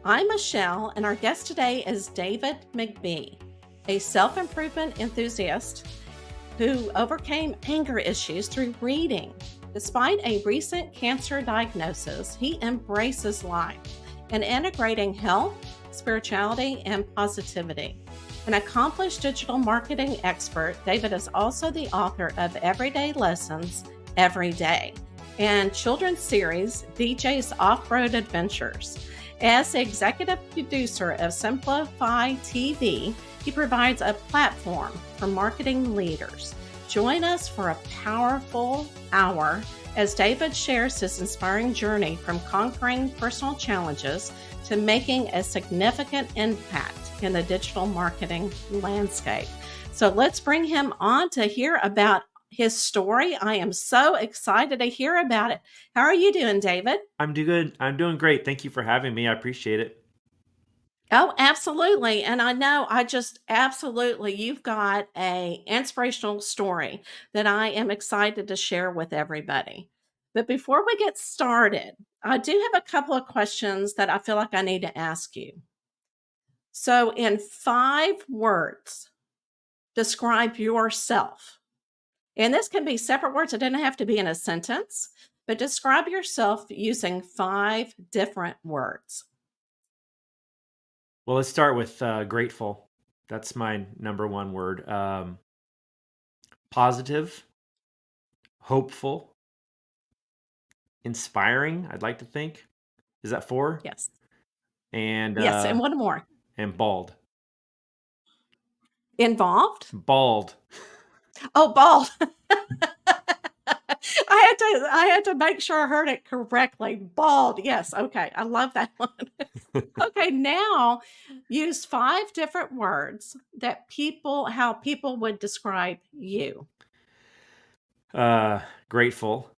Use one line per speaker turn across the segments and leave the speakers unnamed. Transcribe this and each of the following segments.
I'm Michelle, and our guest today is David McBee, a self improvement enthusiast who overcame anger issues through reading. Despite a recent cancer diagnosis, he embraces life and integrating health, spirituality, and positivity. An accomplished digital marketing expert, David is also the author of Everyday Lessons Every Day and children's series DJ's Off-Road Adventures. As the executive producer of Simplify TV, he provides a platform for marketing leaders. Join us for a powerful hour as David shares his inspiring journey from conquering personal challenges to making a significant impact in the digital marketing landscape. So let's bring him on to hear about his story. I am so excited to hear about it. How are you doing, David?
I'm doing great. Thank you for having me. I appreciate it.
Oh, absolutely. And I know you've got a inspirational story that I am excited to share with everybody. But before we get started, I do have a couple of questions that I feel like I need to ask you. So, in 5 words, describe yourself. And this can be separate words. It doesn't have to be in a sentence, but describe yourself using 5 different words.
Well, let's start with grateful. That's my number one word. Positive, hopeful, inspiring. I'd like to think. Is that 4?
Yes.
And
Yes. And one more.
and bald.
Involved?
Bald.
Oh, bald. I had to make sure I heard it correctly. Bald. Yes. Okay. I love that one. Okay. Now use 5 different words that how people would describe you.
Grateful.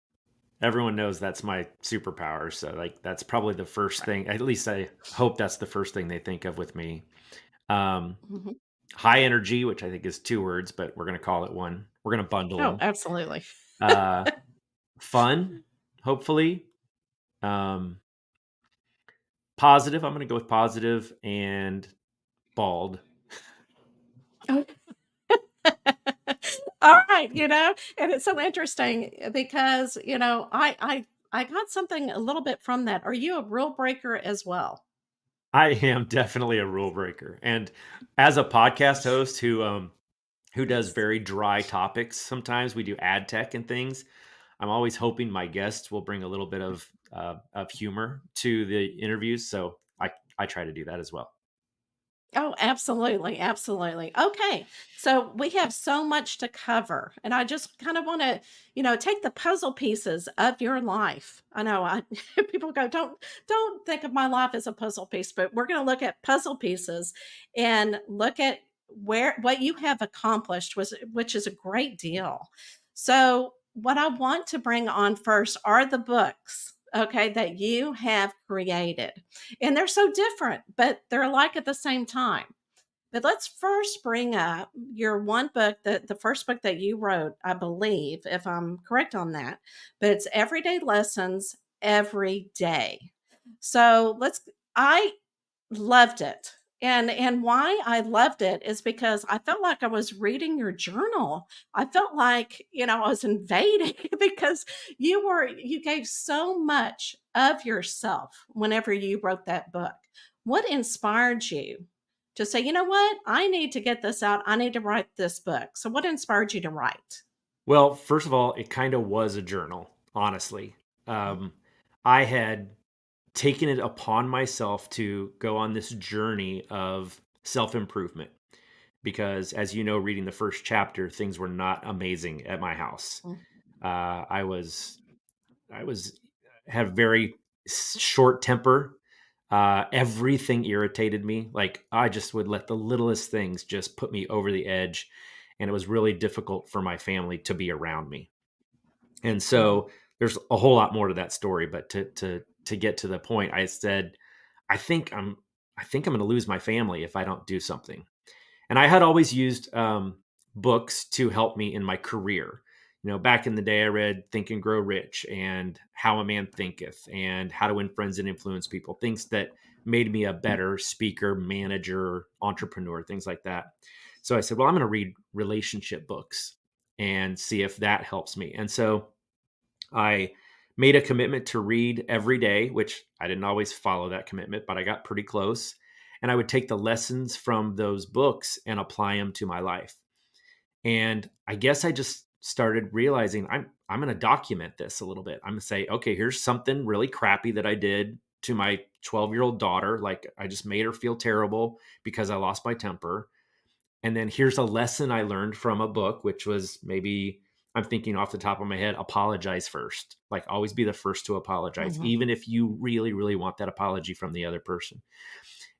Everyone knows that's my superpower. So that's probably the first
Right.
thing. At least I hope that's the first thing they think of with me. Um,
Mhm.
High energy, which I think is 2 words, but we're gonna call it one. We're gonna bundle
Oh,
them.
absolutely.
Fun, hopefully. Um, Positive. I'm gonna go with positive and bald.
Oh. All right, and it's so interesting because, I got something a little bit from that. Are you a rule breaker as well?
I am definitely a rule breaker, and as a podcast host who does
Yes.
very dry topics, sometimes we do ad tech and things. I'm always hoping my guests will bring a little bit of humor to the interviews, so I try to do that as well.
Oh, absolutely, absolutely. Okay, so we have so much to cover, and I just kind of want to, take the puzzle pieces of your life. I know people go, don't think of my life as a puzzle piece, but we're going to look at puzzle pieces and look at what you have accomplished which is a great deal. So, what I want to bring on first are the books, okay, that you have created. And they're so different, but they're alike at the same time. But let's first bring up your one book, the first book that you wrote, I believe, if I'm correct on that. But it's Everyday Lessons Every Day. So I loved it. And why I loved it is because I felt like I was reading your journal. I felt like, I was invading because you gave so much of yourself whenever you wrote that book. What inspired you to say, you know what? I need to get this out. I need to write this book. So what inspired you to write?
Well, first of all, it kind of was a journal, honestly. Um, I had taken it upon myself to go on this journey of self improvement because, as you know, reading the first chapter, things were not amazing at my house.
Mm.
Uh, I was, I was, had very short temper. Everything irritated me. Like I just would let the littlest things just put me over the edge, and it was really difficult for my family to be around me. And
Mm.
so there's a whole lot more to that story, but to get to the point, I said, I think I'm I think I'm going to lose my family if I don't do something. And I had always used books to help me in my career. Back in the day, I read Think and Grow Rich and How a Man Thinketh and How to Win Friends and Influence People, things that made me a better speaker, manager, entrepreneur, things like that. So I said, well, I'm going to read relationship books and see if that helps me. And so I made a commitment to read every day, which I didn't always follow that commitment, but I got pretty close. And I would take the lessons from those books and apply them to my life. And I guess I just started realizing I'm going to document this a little bit. I'm going to say, okay, here's something really crappy that I did to my 12-year-old daughter. Like I just made her feel terrible because I lost my temper. And then here's a lesson I learned from a book, which was maybe I'm thinking off the top of my head, apologize first. Like always be the first to apologize,
Mhm.
even if you really, really want that apology from the other person.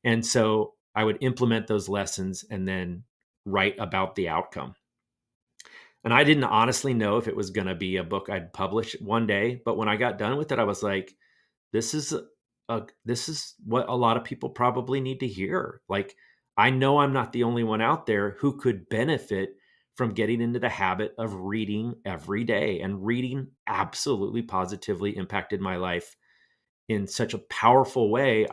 And so I would implement those lessons and then write about the outcome. And I didn't honestly know if it was going to be a book I'd publish one day, but when I got done with it, I was like, this is this is what a lot of people probably need to hear. Like, I know I'm not the only one out there who could benefit from getting into the habit of reading every day, and reading absolutely positively impacted my life in such a powerful way.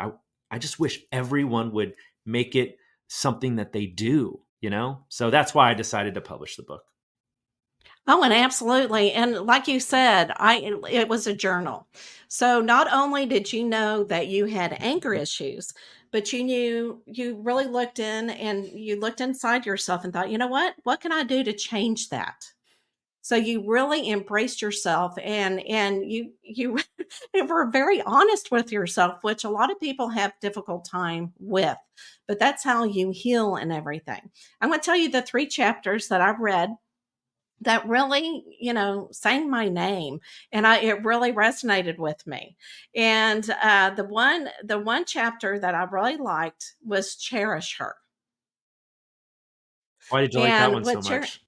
I just wish everyone would make it something that they do, you know? So that's why I decided to publish the book.
Oh, and absolutely. And like you said, it was a journal. So not only did you know that you had anger issues, but you really looked in and you looked inside yourself and thought, you know what? What can I do to change that? So you really embraced yourself and you were very honest with yourself, which a lot of people have difficult time with. But that's how you heal and everything. I'm going to tell you the 3 chapters that I've read that really, sang my name, and it really resonated with me. And, the one chapter that I really liked was Cherish Her.
Why did you like that
And
one so
what cher
much?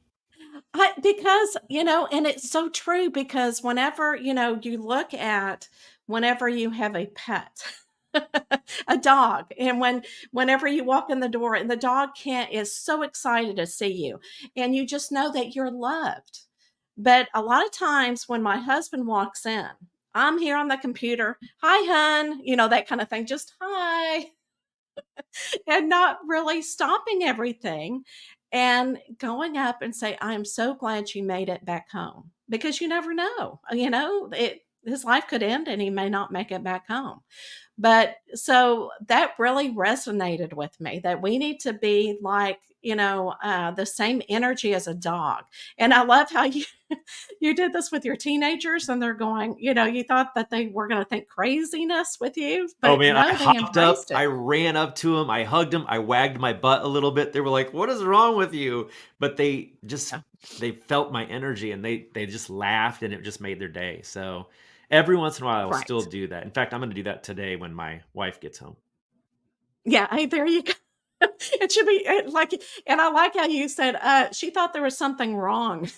because, and it's so true because whenever, you look at whenever you have a pet, a dog, and whenever you walk in the door and the dog can't is so excited to see you, and you just know that you're loved. But a lot of times when my husband walks in, I'm here on the computer, "Hi, hun," that kind of thing, just "Hi," and not really stopping everything and going up and say, "I am so glad you made it back home," because you never know, his life could end and he may not make it back home. But so that really resonated with me that we need to be like, the same energy as a dog. And I love how you you did this with your teenagers and they're going, you thought that they were going to think craziness with you,
Oh
but
man, I
no, they
hopped up,
embraced
I
it.
ran up to him, I hugged him, I wagged my butt a little bit. They were like, "What is wrong with you?" But
Yeah.
they felt my energy and they just laughed and it just made their day. So every once in a while I will still
Right.
do that. In fact, I'm going to do that today when my wife gets home.
Yeah. Hey, there you go. It should be like, and I like how you said, she thought there was something wrong.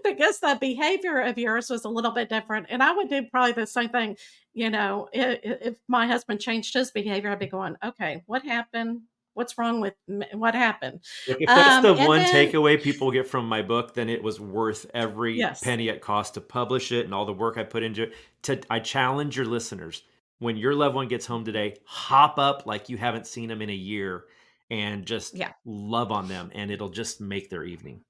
Because the behavior of yours was a little bit different, and I would do probably the same thing, if my husband changed his behavior, I'd be going, "Okay, what happened? What's wrong with me? What happened?"
Look, if that's the
And
one
then
takeaway people get from my book, then it was worth every
yes.
penny it cost to publish it and all the work I put into it. I challenge your listeners, when your loved one gets home today, hop up like you haven't seen them in a year and just
Yeah.
love on them, and it'll just make their evening.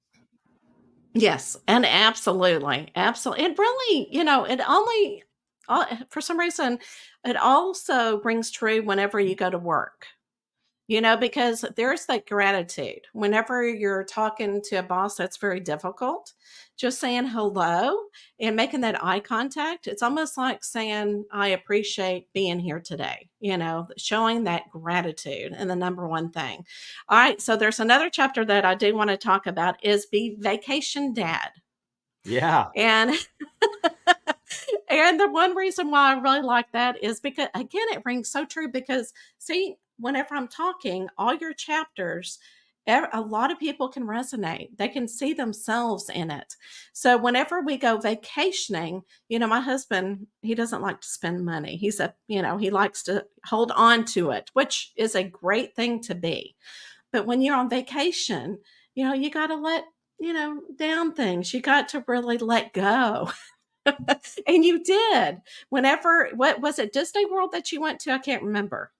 Yes, and absolutely, absolutely. It really, it only for some reason, it also rings true whenever you go to work. Because there's that gratitude. Whenever you're talking to a boss that's very difficult, just saying hello and making that eye contact, it's almost like saying, I appreciate being here today, showing that gratitude and the number one thing. All right. So there's another chapter that I do want to talk about is be vacation dad.
Yeah.
And and the one reason why I really like that is because, again, it rings so true because, see, whenever I'm talking, all your chapters, a lot of people can resonate. They can see themselves in it. So whenever we go vacationing, my husband, he doesn't like to spend money. He likes to hold on to it, which is a great thing to be. But when you're on vacation, you got to let, down things. You got to really let go. And you did. Whenever what was it, Disney World that you went to? I can't remember.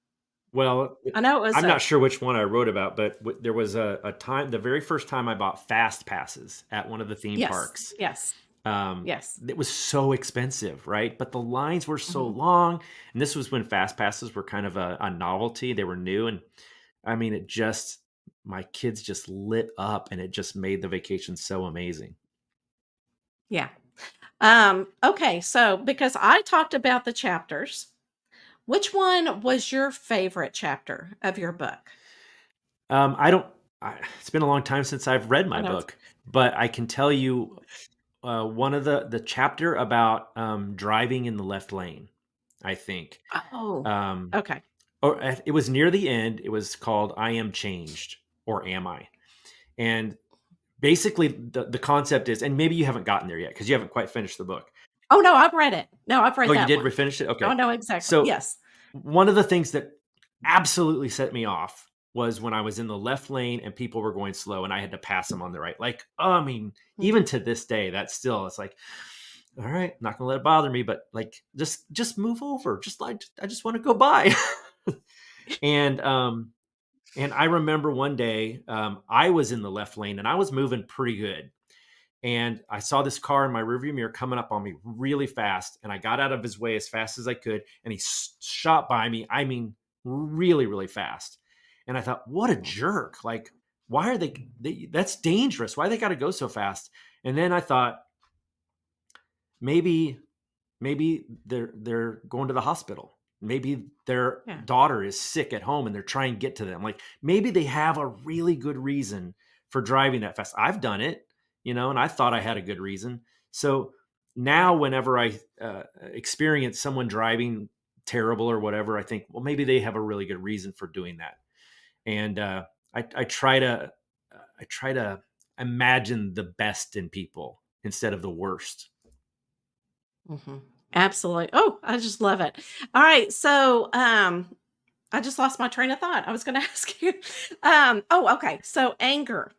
Well,
I know it was
I'm not
a
sure which one I wrote about, but there was a time, the very first time I bought fast passes at one of the theme
yes,
parks.
yes,
Um,
yes.
it was so expensive, right? But the lines were so
Mhm.
long, and this was when fast passes were kind of a novelty. They were new, and I mean, it just my kids just lit up, and it just made the vacation so amazing.
Yeah. Okay, so because I talked about the chapters, which one was your favorite chapter of your book?
I don't. It's been a long time since I've read
I
my
know it's
book, but I can tell you one of the chapter about driving in the left lane. I think,
oh,
um,
okay.
or it was near the end. It was called "I Am Changed" or "Am I?" And basically, the concept is, and maybe you haven't gotten there yet because you haven't quite finished the book.
Oh, no, I've read it. No, I've read
Oh, you
that
did
one.
refinish it?
Oh,
Okay.
no, exactly.
So,
Yes.
one of the things that absolutely set me off was when I was in the left lane and people were going slow and I had to pass them on the right. Like, oh, I mean, even
Mhm.
to this day, that's still, it's like, all right, not gonna let it bother me, but like, just move over. Just like, I just want to go by. and and I remember one day, I was in the left lane and I was moving pretty good, and I saw this car in my rearview mirror coming up on me really fast, and I got out of his way as fast as I could, and he shot by me. I mean, really, really fast. And I thought, what a jerk! Like, why are that's dangerous. Why they got to go so fast? And then I thought, maybe they're going to the hospital. Maybe their
Yeah.
daughter is sick at home and they're trying to get to them. Like, maybe they have a really good reason for driving that fast. I've done it, and I thought I had a good reason. So now,
Right.
whenever I experience someone driving terrible or whatever, I think, well, maybe they have a really good reason for doing that. And I try to I try to imagine the best in people instead of the worst.
Mhm. Absolutely. Oh, I just love it. All right, so, I just lost my train of thought. I was gonna ask you, oh, okay, so anger.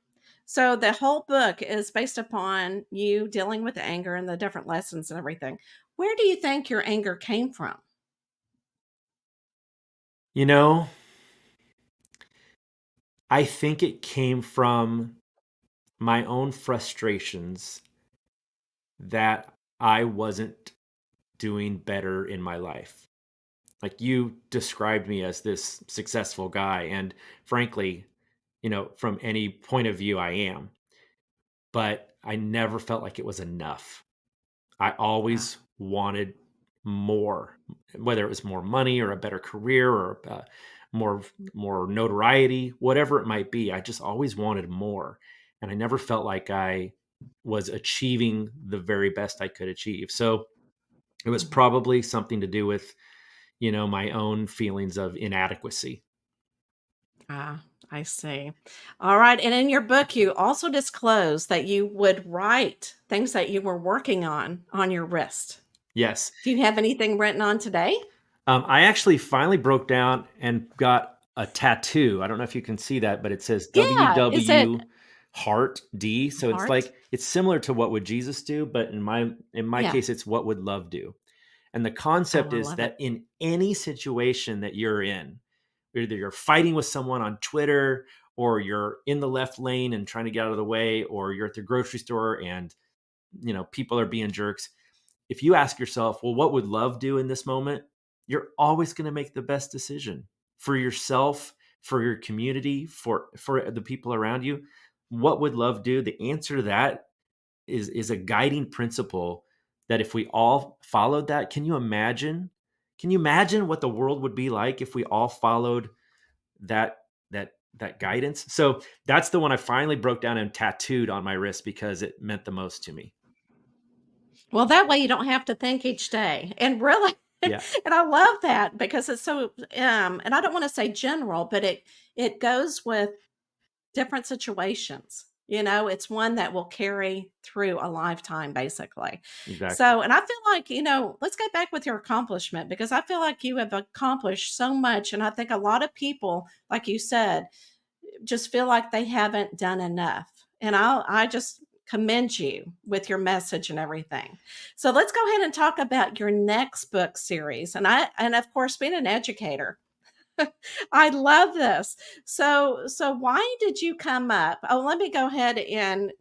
So the whole book is based upon you dealing with anger and the different lessons and everything. Where do you think your anger came from?
You know, I think it came from my own frustrations that I wasn't doing better in my life. Like, you described me as this successful guy, and frankly, from any point of view, I am, but I never felt like it was enough. I
Yeah.
always wanted more, whether it was more money or a better career or more more notoriety, whatever it might be. I just always wanted more, and I never felt like I was achieving the very best I could achieve. So it was
Mhm.
probably something to do with my own feelings of inadequacy.
Ah, I see. All right, and in your book, you also disclose that you would write things that you were working on your wrist.
Yes.
Do you have anything written on today?
I actually finally broke down and got a tattoo. I don't know if you can see that, but it says
Yeah, is it
WW Heart D. So it's
heart?
like, it's similar to what would Jesus do, but in my
Yeah.
case, it's what would love do. And the
Oh,
concept
I
is
love it.
that in any situation that you're in, either you're fighting with someone on Twitter, or you're in the left lane and trying to get out of the way, or you're at the grocery store and people are being jerks, if you ask yourself, well, what would love do in this moment? You're always going to make the best decision for yourself, for your community, for the people around you. What would love do? The answer to that is a guiding principle that if we all followed that, can you imagine? Can you imagine what the world would be like if we all followed that that guidance? So that's the one I finally broke down and tattooed on my wrist because it meant the most to me.
Well, that way you don't have to think each day. And really and
Yeah,
I love that because it's so and I don't want to say general, but it goes with different situations. You know, it's one that will carry through a lifetime basically.
exactly.
So, and I feel like, let's go back with your accomplishment because I feel like you have accomplished so much and I think a lot of people, like you said, just feel like they haven't done enough. And I just commend you with your message and everything. So let's go ahead and talk about your next book series. And of course, being an educator, I love this. So why did you come up? Oh, let me go ahead and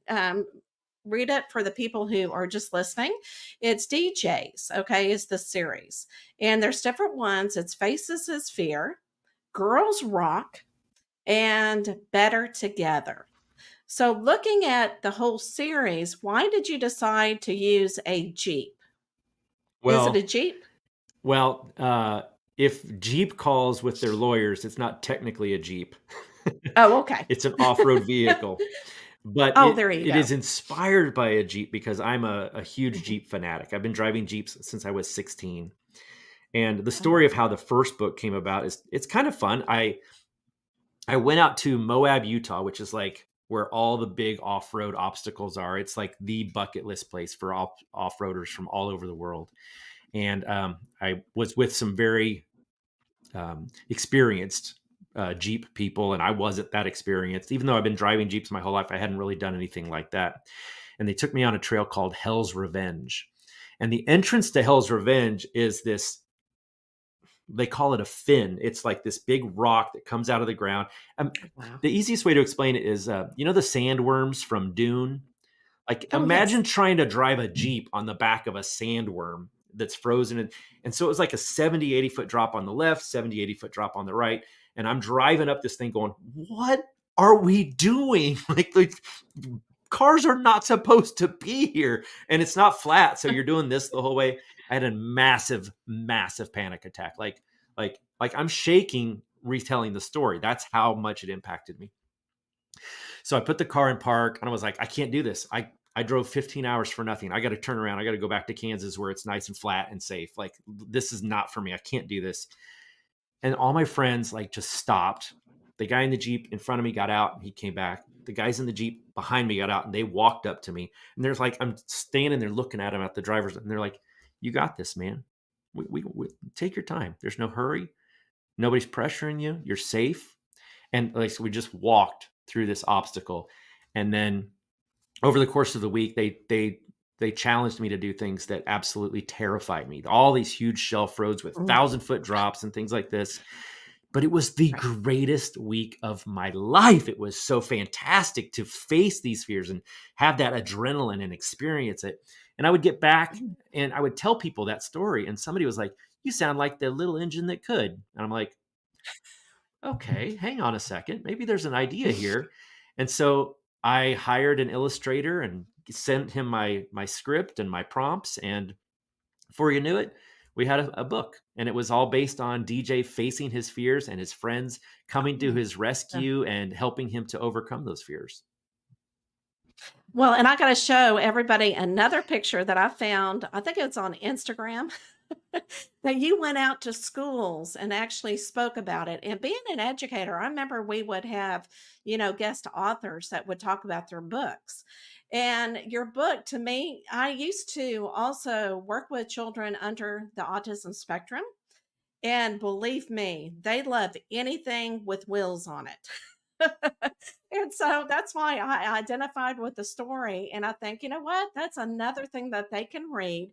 read it for the people who are just listening. It's DJs, okay, is the series. And there's different ones. It's Faces is Fear, Girls Rock, and Better Together. So looking at the whole series, why did you decide to use a Jeep? Is it a
Well,
Jeep?
well, if Jeep calls with their lawyers, it's not technically a Jeep.
Oh, okay.
It's an off-road vehicle, but
Oh,
it
there you
it
go.
is inspired by a Jeep because I'm a huge
Mhm.
Jeep fanatic. I've been driving Jeeps since I was 16. And the
Oh,
story of how the first book came about is it's kind of fun. I went out to Moab, Utah, which is like where all the big off-road obstacles are. It's like the bucket list place for off-roaders from all over the world. And I was with some very experienced Jeep people, and I wasn't that experienced. Even though I've been driving Jeeps my whole life, I hadn't really done anything like that. And they took me on a trail called Hell's Revenge. And the entrance to Hell's Revenge is this, they call it a fin. It's like this big rock that comes out of the ground.
wow.
The easiest way to explain it is, the sandworms from Dune? Like,
Oh, yes.
imagine trying to drive a Jeep on the back of a sandworm that's frozen. And so it was like a 70, 80-foot drop on the left, 70, 80-foot drop on the right. And I'm driving up this thing going, what are we doing? Like cars are not supposed to be here. And it's not flat. So you're doing this the whole way. I had a massive, massive panic attack. Like I'm shaking retelling the story. That's how much it impacted me. So I put the car in park and I was like, I can't do this. I drove 15 hours for nothing. I got to turn around. I got to go back to Kansas where it's nice and flat and safe. Like, this is not for me. I can't do this. And all my friends like just stopped. The guy in the Jeep in front of me got out and he came back. The guys in the Jeep behind me got out and they walked up to me. And there's like, I'm standing there looking at them at the drivers and they're like, you got this, man. We take your time. There's no hurry. Nobody's pressuring you. You're safe. And like, so we just walked through this obstacle. And then over the course of the week, they challenged me to do things that absolutely terrified me. All these huge shelf roads with
Mm,
1,000-foot drops and things like this. But it was the
right.
greatest week of my life. It was so fantastic to face these fears and have that adrenaline and experience it. And I would get back
Mm.
and I would tell people that story. And somebody was like, you sound like the little engine that could. And I'm like, okay, hang on a second. Maybe there's an idea here. And so I hired an illustrator and sent him my script and my prompts. And before you knew it, we had a book. And it was all based on DJ facing his fears and his friends coming to
Oh,
his
yeah.
rescue and helping him to overcome those fears.
Well, and I gotta show everybody another picture that I found, I think it's on Instagram, that you went out to schools and actually spoke about it. And being an educator, I remember we would have, guest authors that would talk about their books. And your book, to me, I used to also work with children under the autism spectrum. And believe me, they love anything with wheels on it. And so that's why I identified with the story. And I think, you know what? That's another thing that they can read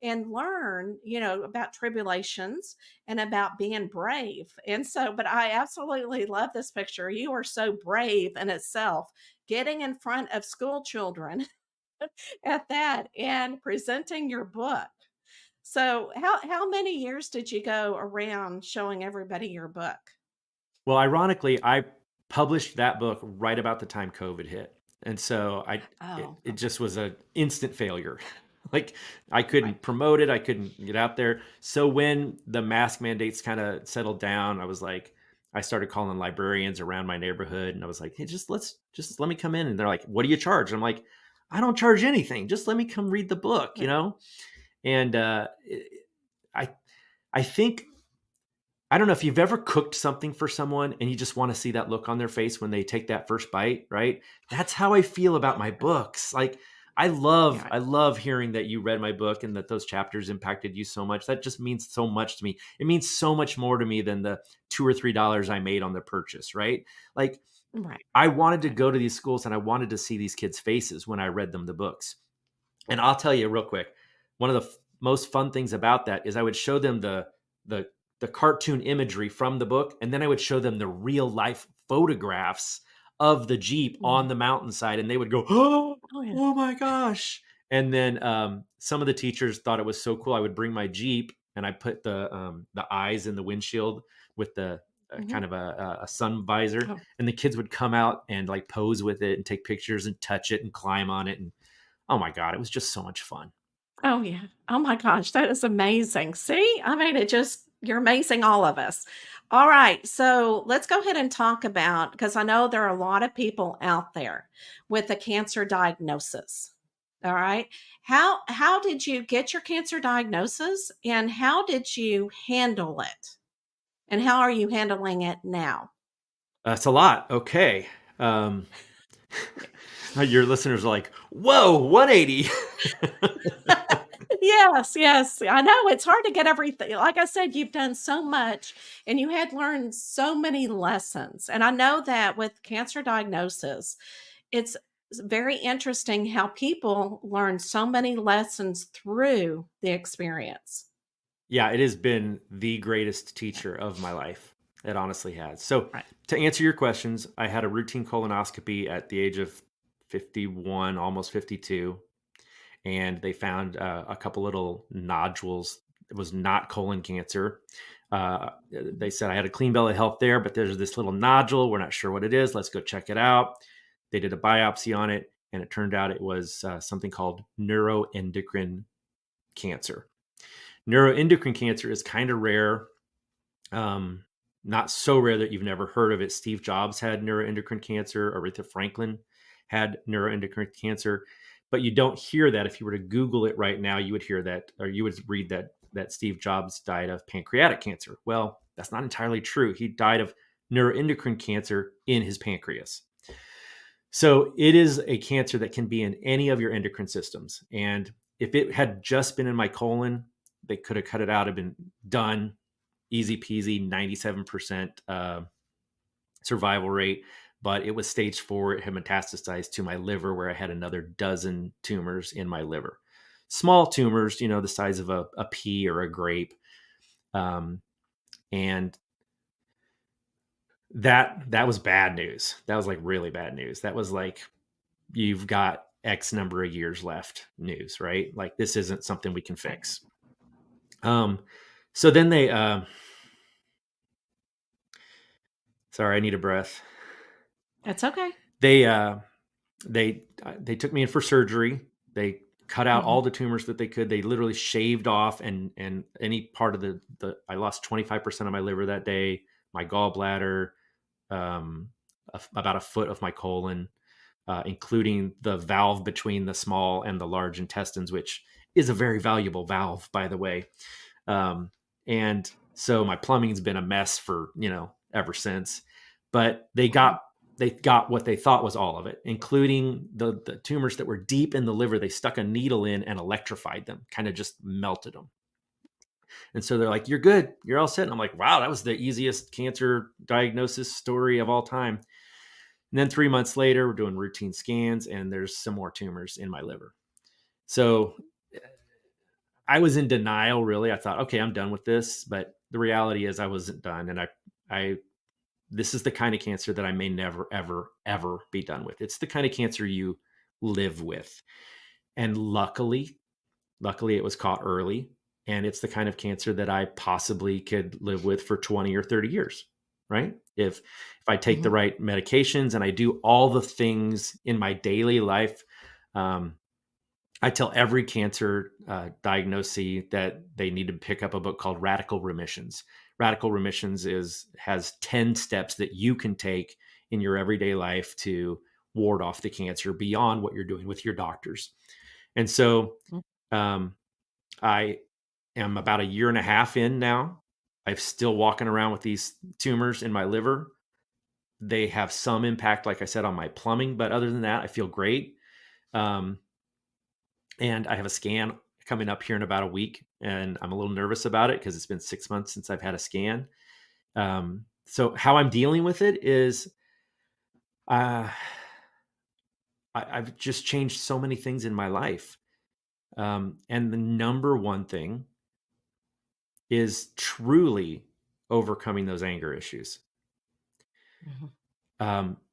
and learn, about tribulations and about being brave. And so, but I absolutely love this picture. You are so brave in itself, getting in front of school children at that and presenting your book. So, how many years did you go around showing everybody your book?
Well, ironically, I published that book right about the time COVID hit. And so
Oh,
it
okay.
just was an instant failure. Like, I
Right.
couldn't promote it, I couldn't get out there. So when the mask mandates kind of settled down, I started calling librarians around my neighborhood and I was like, hey, just let me come in. And they're like, what do you charge? And I'm like, I don't charge anything. Just let me come read the book, you
Right.
know? And I I think I don't know if you've ever cooked something for someone and you just want to see that look on their face when they take that first bite, right? That's how I feel about my books. Like,
Yeah.
I love hearing that you read my book and that those chapters impacted you so much. That just means so much to me. It means so much more to me than the $2 or $3 I made on the purchase, right? Like,
Right.
I wanted to
Right.
go to these schools and I wanted to see these kids' faces when I read them the books. And I'll tell you real quick, one of the most fun things about that is I would show them the the cartoon imagery from the book, and then I would show them the real life photographs of the Jeep
Mhm.
on the mountainside, and they would go, "Oh,
Oh, yeah.
oh my gosh!" And then some of the teachers thought it was so cool. I would bring my Jeep and I put the eyes in the windshield with the
Mhm.
kind of a sun visor,
Oh.
and the kids would come out and like pose with it and take pictures and touch it and climb on it, and oh my god, it was just so much fun.
Oh, yeah. Oh my gosh, that is amazing. See? I mean, it just you're amazing all of us. All right, so let's go ahead and talk about because I know there are a lot of people out there with a cancer diagnosis. All right. How did you get your cancer diagnosis and how did you handle it? And how are you handling it now?
That's a lot. Okay. Um,
Yeah.
your listeners are like, "Whoa, 180."
Yes, yes. I know it's hard to get everything. Like I said, you've done so much and you had learned so many lessons. And I know that with cancer diagnosis, it's very interesting how people learn so many lessons through the experience.
Yeah, it has been the greatest teacher of my life. It honestly has. So,
Right.
to answer your questions, I had a routine colonoscopy at the age of 51, almost 52, and they found a couple little nodules. It was not colon cancer. They said I had a clean bill of health there, but there's this little nodule. We're not sure what it is. Let's go check it out. They did a biopsy on it, and it turned out it was something called neuroendocrine cancer. Neuroendocrine cancer is kind of rare. Um, Not so rare that you've never heard of it. Steve Jobs had neuroendocrine cancer. Aretha Franklin had neuroendocrine cancer, but you don't hear that. If you were to Google it right now, you would hear that, or you would read that Steve Jobs died of pancreatic cancer. Well, that's not entirely true. He died of neuroendocrine cancer in his pancreas. So it is a cancer that can be in any of your endocrine systems. And if it had just been in my colon, they could have cut it out, have been done, easy peasy, 97% survival rate. But it was stage 4. It had metastasized to my liver, where I had another dozen tumors in my liver. Small tumors, the size of a pea or a grape. Um, and that was bad news. That was like really bad news. That was like, you've got X number of years left news, right? Like, this isn't something we can
Right.
fix. Um, so then sorry, I need a breath.
That's okay.
They they took me in for surgery. They cut out
Hmm.
all the tumors that they could. They literally shaved off and any part of the I lost 25% of my liver that day, my gallbladder, about a foot of my colon, including the valve between the small and the large intestines, which is a very valuable valve, by the way. Um, and so my plumbing's been a mess for, ever since. But
Hmm.
they got what they thought was all of it, including the tumors that were deep in the liver. They stuck a needle in and electrified them, kind of just melted them. And so they're like, "You're good. You're all set." And I'm like, "Wow, that was the easiest cancer diagnosis story of all time." And then 3 months later, we're doing routine scans, and there's some more tumors in my liver. So I was in denial, really. I thought, okay, I'm done with this. But the reality is, I wasn't done. And I, this is the kind of cancer that I may never, ever, ever be done with. It's the kind of cancer you live with. And luckily, it was caught early. And it's the kind of cancer that I possibly could live with for 20 or 30 years, right? If I take the
Hmm.
right medications and I do all the things in my daily life. um, I tell every cancer diagnosee that they need to pick up a book called Radical Remissions. Radical Remissions has 10 steps that you can take in your everyday life to ward off the cancer beyond what you're doing with your doctors. And so um, I am about a year and a half in now. I'm still walking around with these tumors in my liver. They have some impact, like I said, on my plumbing, but other than that, I feel great. Um, and I have a scan coming up here in about a week, and I'm a little nervous about it because it's been 6 months since I've had a scan. So how I'm dealing with it is Uh, I've just changed so many things in my life. And the number one thing is truly overcoming those anger issues.
Mhm.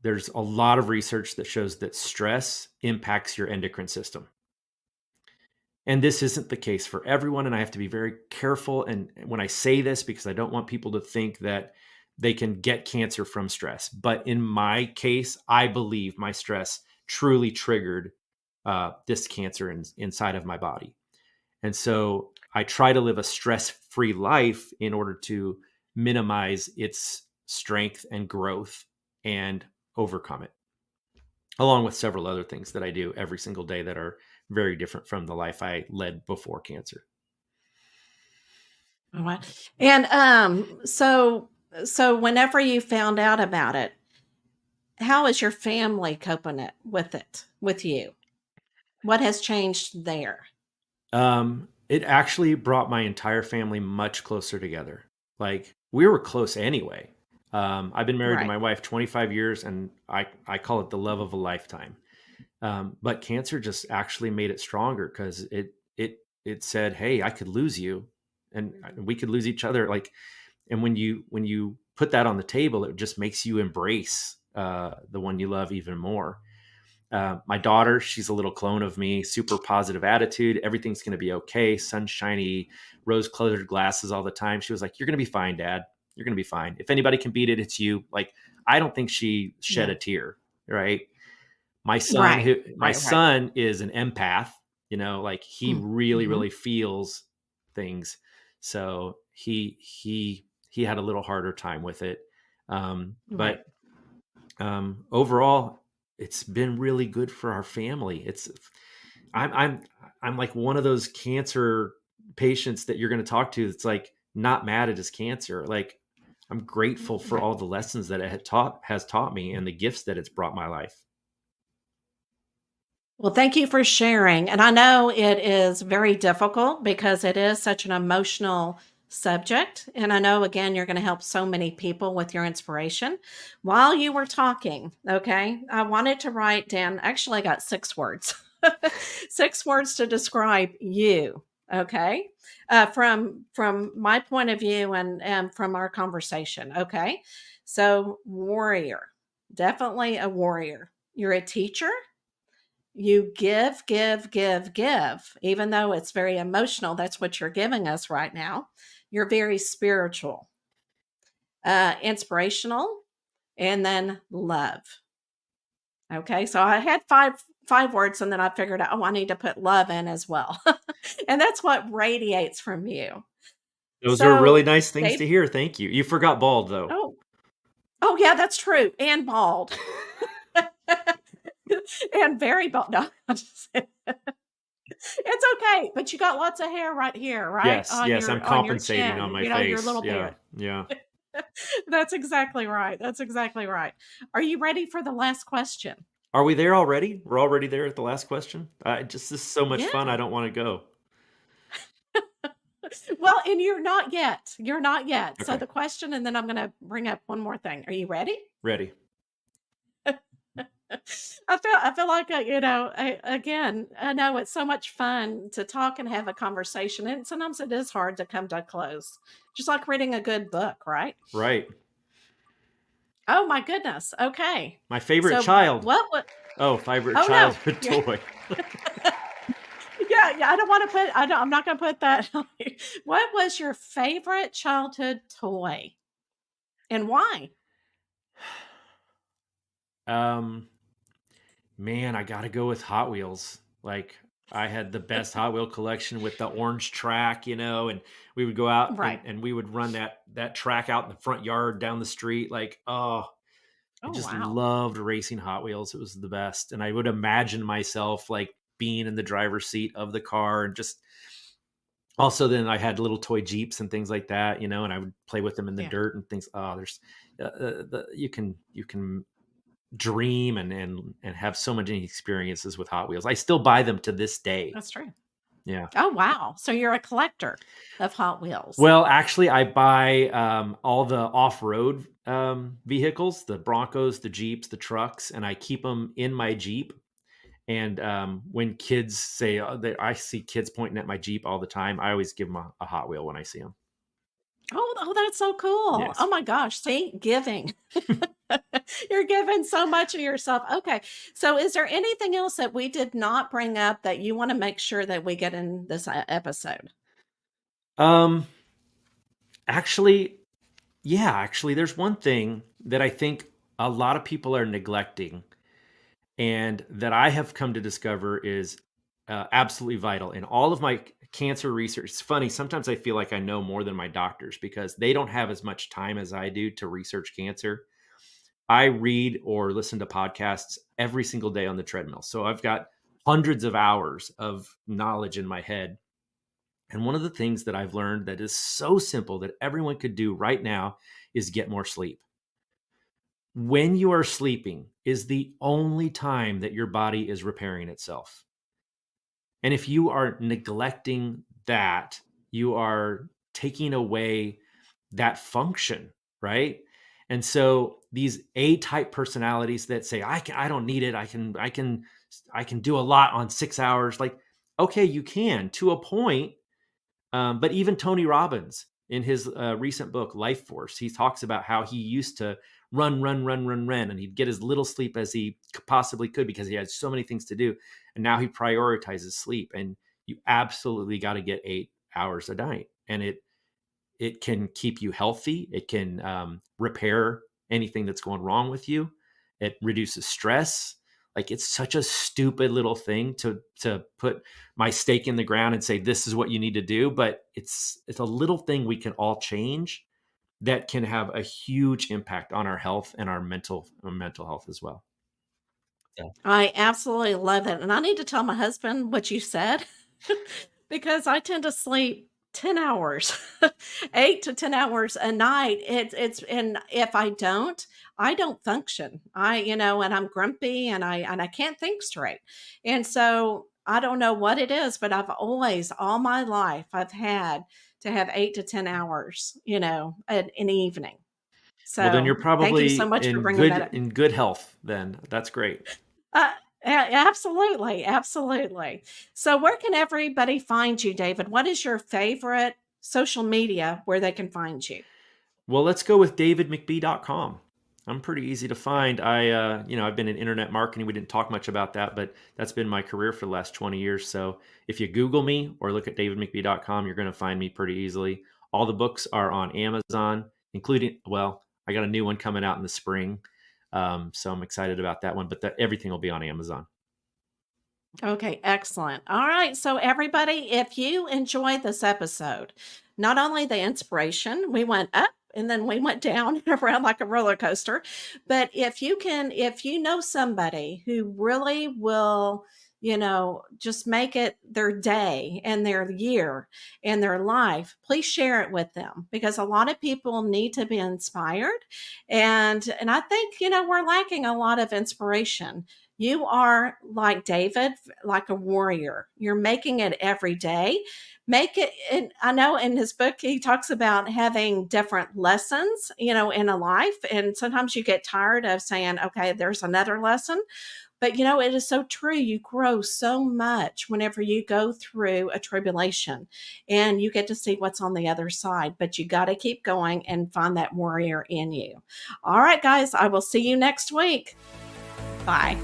There's a lot of research that shows that stress impacts your endocrine system. And this isn't the case for everyone. And I have to be very careful. And when I say this, because I don't want people to think that they can get cancer from stress. But in my case, I believe my stress truly triggered this cancer inside of my body. And so I try to live a stress free life in order to minimize its strength and growth and overcome it, along with several other things that I do every single day that are very different from the life I led before cancer.
Oh, wow. And so whenever you found out about it, how is your family coping with it with you? What has changed there?
It actually brought my entire family much closer together. Like we were close anyway. I've been married to
Right.
my wife 25 years, and I call it the love of a lifetime. But cancer just actually made it stronger because it said, "Hey, I could lose you, and we could lose each other." Like, and when you put that on the table, it just makes you embrace the one you love even more. My daughter, she's a little clone of me, super positive attitude. Everything's going to be okay. Sunshiny, rose colored glasses all the time. She was like, "You're going to be fine, Dad. You're going to be fine. If anybody can beat it, it's you." Like, I don't think she shed
Yeah.
a tear. Right. My
Right.
son is an empath, like he really,
Mm-hmm.
really feels things. So he had a little harder time with it.
Right.
But overall, it's been really good for our family. I'm I'm I'm like one of those cancer patients that you're going to talk to that's like not mad at his cancer. Like I'm grateful for
Right.
all the lessons that it has taught me and the gifts that it's brought my life.
Well, thank you for sharing. And I know it is very difficult because it is such an emotional subject. And I know, again, you're going to help so many people with your inspiration. While you were talking, okay, I wanted to write down, actually, I got 6 words, 6 words to describe you. Okay. From my point of view and from our conversation. Okay. So warrior, definitely a warrior. You're a teacher, you give, give, give, give, even though it's very emotional. That's what you're giving us right now. You're very spiritual, inspirational, and then love. Okay, so I had five words, and then I figured out, oh, I need to put love in as well, and that's what radiates from you.
Those are really
So,
nice things
Dave,
to hear. Thank you. You forgot bald though.
oh, oh yeah, that's true, and bald, and very bald. No, I'm just it's okay, but you got lots of hair right here, right?
Yes, yes, I'm
On your
compensating on
chin,
my
your
face.
little
Yeah,
beard.
yeah.
That's exactly right. That's exactly right. Are you ready for the last question?
Are we there already? We're already there at the last question? This is so much fun.
Yeah.
I don't want to go.
Well, and you're not yet. You're not yet. So
Okay,
the question, and then I'm gonna bring up one more thing. Are you ready?
ready.
I feel like again, I know it's so much fun to talk and have a conversation, and sometimes it is hard to come to a close. Just like reading a good book, right?
Right.
Oh my goodness. Okay.
My favorite
So
child.
what would
Oh, favorite
oh no.
childhood
Yeah.
toy.
Yeah, yeah, I don't want to put I'm not gonna put that on you. What was your favorite childhood toy and why?
um, Man, I gotta go with Hot Wheels. Like I had the best Hot Wheel collection with the orange track, and we would go out and,
Right.
and we would run that track out in the front yard down the street. Like, oh, I
Oh
just
wow.
loved racing Hot Wheels. It was the best. And I would imagine myself like being in the driver's seat of the car and just also then I had little toy Jeeps and things like that, and I would play with them in the
Yeah,
dirt and things. Oh, there's you can dream and have so many experiences with Hot Wheels. I still buy them to this day.
that's true.
Yeah.
Oh, wow. So you're a collector of Hot Wheels.
Well, actually, I buy all the off-road vehicles, the Broncos, the Jeeps, the trucks, and I keep them in my Jeep. And when kids say, I see kids pointing at my Jeep all the time, I always give them a Hot Wheel when I see them.
Oh, that's so cool. Oh
Yes.
my gosh. See, giving. You're giving so much of yourself. Okay. So is there anything else that we did not bring up that you want to make sure that we get in this episode?
Um, actually, yeah, actually, there's one thing that I think a lot of people are neglecting, and that I have come to discover is absolutely vital in all of my cancer research. It's funny, sometimes I feel like I know more than my doctors because they don't have as much time as I do to research cancer. I read or listen to podcasts every single day on the treadmill. So I've got hundreds of hours of knowledge in my head. And one of the things that I've learned that is so simple that everyone could do right now is get more sleep. When you are sleeping is the only time that your body is repairing itself. And if you are neglecting that, you are taking away that function, right? And so these A-type personalities that say, I don't need it. I can do a lot on 6 hours. Like, okay, you can to a point. But even Tony Robbins, in his recent book, Life Force, he talks about how he used to run, and he'd get as little sleep as he possibly could because he had so many things to do. And now he prioritizes sleep. And you absolutely got to get 8 hours a night. And it can keep you healthy. It can repair anything that's going wrong with you. It reduces stress. Like, it's such a stupid little thing to put my stake in the ground and say this is what you need to do, but it's a little thing we can all change that can have a huge impact on our health and our mental health as well. Yeah.
I absolutely love it. And I need to tell my husband what you said because I tend to sleep 10 hours, 8 to 10 hours a night. And if I don't function. And I'm grumpy and I can't think straight. And so I don't know what it is, but I've always, all my life, I've had to have 8 to 10 hours, an evening.
Well, then you're
So thank you
probably
so much for
in
bringing that
good
up.
in good health then. That's great.
Uh, absolutely, absolutely. So where can everybody find you, David? What is your favorite social media where they can find you?
Well, let's go with davidmcbee.com. I'm pretty easy to find. I've been in internet marketing. We didn't talk much about that, but that's been my career for the last 20 years. So if you Google me or look at davidmcbee.com, you're going to find me pretty easily. All the books are on Amazon, including, well, I got a new one coming out in the spring. So I'm excited about that one, but everything will be on Amazon.
Okay, excellent. All right. So, everybody, if you enjoyed this episode, not only the inspiration, we went up and then we went down and around like a roller coaster. But if you know somebody who really will, just make it their day and their year and their life, please share it with them because a lot of people need to be inspired. And I think, we're lacking a lot of inspiration. You are like David, like a warrior. You're making it every day. Make it, and I know in his book, he talks about having different lessons, in a life. And sometimes you get tired of saying, okay, there's another lesson. But, it is so true. You grow so much whenever you go through a tribulation and you get to see what's on the other side. But you got to keep going and find that warrior in you. All right, guys, I will see you next week. Bye.